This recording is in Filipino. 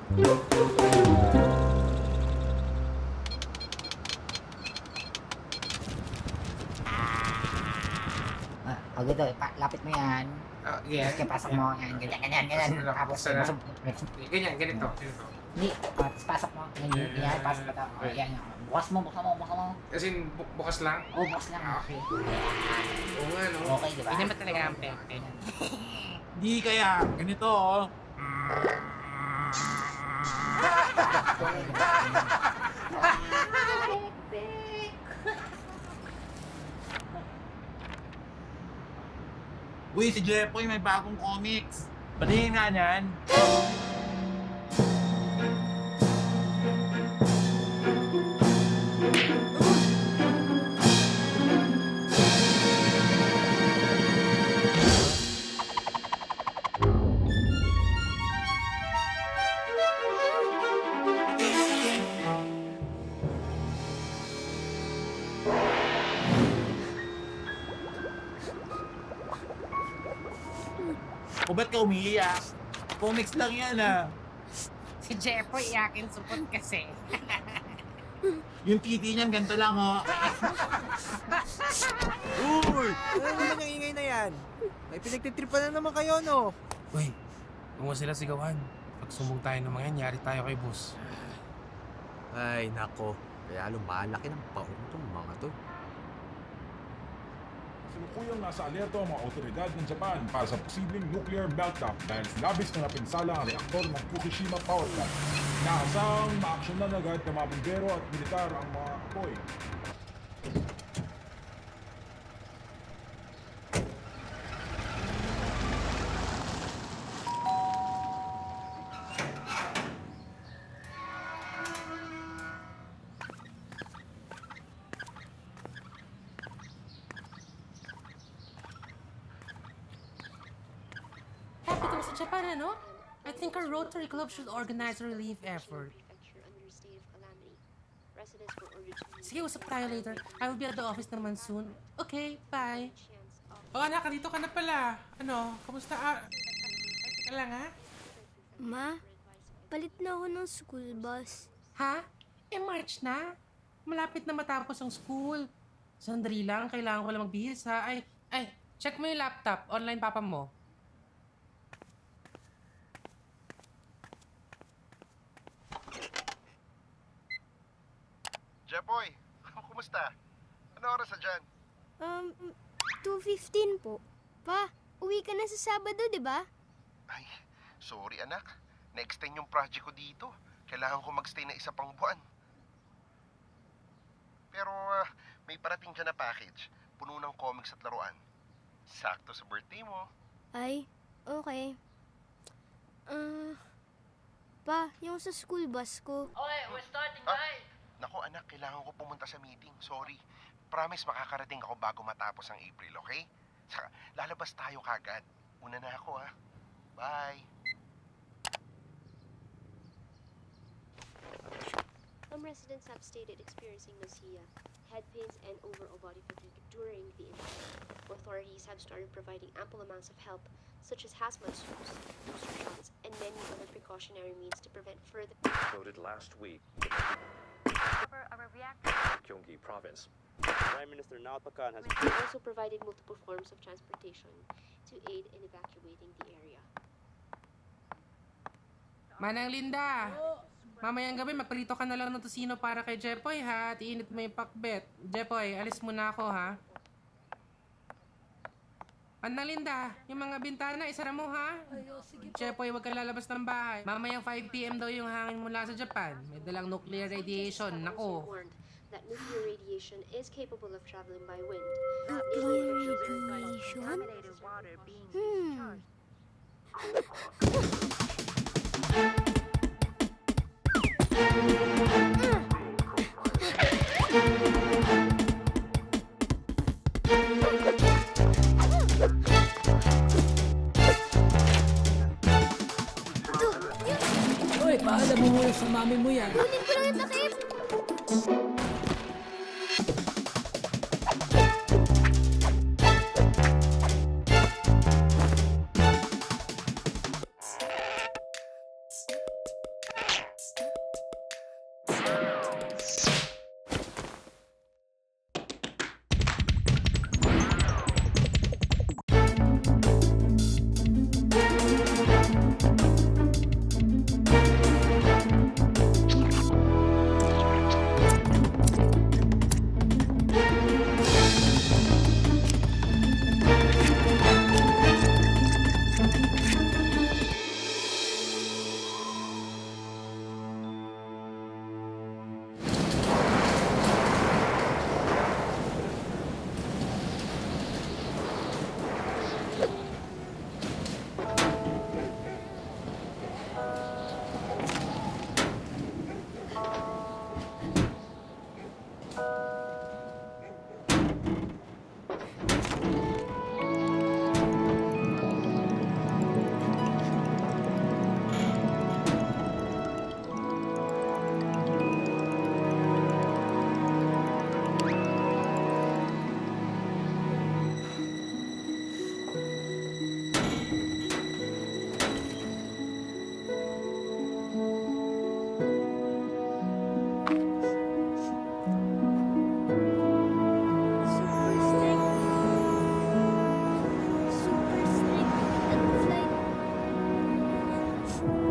Ganito, lapit mo yan. Yeah. Tapos pasok mo yan, ganyan. Tapos, Ganyan, ganito. hindi, tapos pasok mo. Ganyan, pasok mo. Yan. Bukas mo. As in, bukas lang? Bukas lang. Okay. Oo nga, no? Okay, di ba? Hindi naman talaga ang pente. Di kaya, ganito oh. Uy, si Jeffoy may bagong comics. Patingin nga niyan. O ba't ka umiiyak? Comics lang yan ah. Si Jeffoy, iyakin supot kasi. Yung titi niyan, ganito lang oh. Uy! Ano naman yung ingay na yan? May pinagtitripan na naman kayo, no? Uy, huwag mo sila sigawan. Pag sumbong tayo ng mga yan, yari tayo kay boss. Ay, nako. Kaya lumalaki ng paon tong mga to. Sinukuyang nasa alerto ang mga otoridad ng Japan para sa posibleng nuclear meltdown dahil labis na napinsala ang reaktor ng Fukushima Power Plant. Inaasang maaksyonan agad ng mga bumbero at militar ang mga apoy. Capital sa Japan, ano? I think our Rotary Club should organize a relief effort. Sige, usap tayo later. I will be at the office naman soon. Okay, bye. Oh, anak, dito ka na pala. Ano, kamusta? Teka lang, ha? Ma, palit na ako ng school bus. Ha? March na? Malapit na matapos ang school. Sandali lang, kailangan ko lang magbihis, ha? Ay, check mo yung laptop. Online papa mo. Jepoy, kumusta? Ano oras na dyan? 2:15 po. Pa, uwi ka na sa Sabado, di ba? Ay, sorry anak. Na-extend yung project ko dito. Kailangan ko magstay na isa pang buwan. Pero may parating dyan na package. Puno ng comics at laruan. Sakto sa birthday mo. Ay, okay. Pa, yung sa school bus ko. Okay, we're starting, Nako anak, kailangan ko pumunta sa meeting. Sorry. Promise makakarating ako bago matapos ang April, okay? Saka, lalabas tayo kagad. Una na ako, ha? Bye! Some residents have stated experiencing nausea, head pains, and overall body fatigue during the incident. Authorities have started providing ample amounts of help, such as hazmat suits, booster shots, and many other precautionary means to prevent further... Voted last week For our reactor. Gyeonggi Province. Prime Minister Naotokan has also provided multiple forms of transportation to aid in evacuating the area. Manang Linda! Mamayang gabi, magprito ka na lang ng tosino para kay Jeffoy, ha? At iinit mo yung pakbet. Jeffoy, alis muna ako, ha? Manang Linda, yung mga bintana, isara mo, ha? Jeffoy, huwag kang lalabas ng bahay. Mamayang 5 p.m. daw yung hangin mula sa Japan. May dalang nuclear radiation. Nako. That nuclear radiation is capable of traveling by wind. Nuclear radiation? Uy, paalam mo muna sa mami mo yan. Kunin ko lang yung takip! News.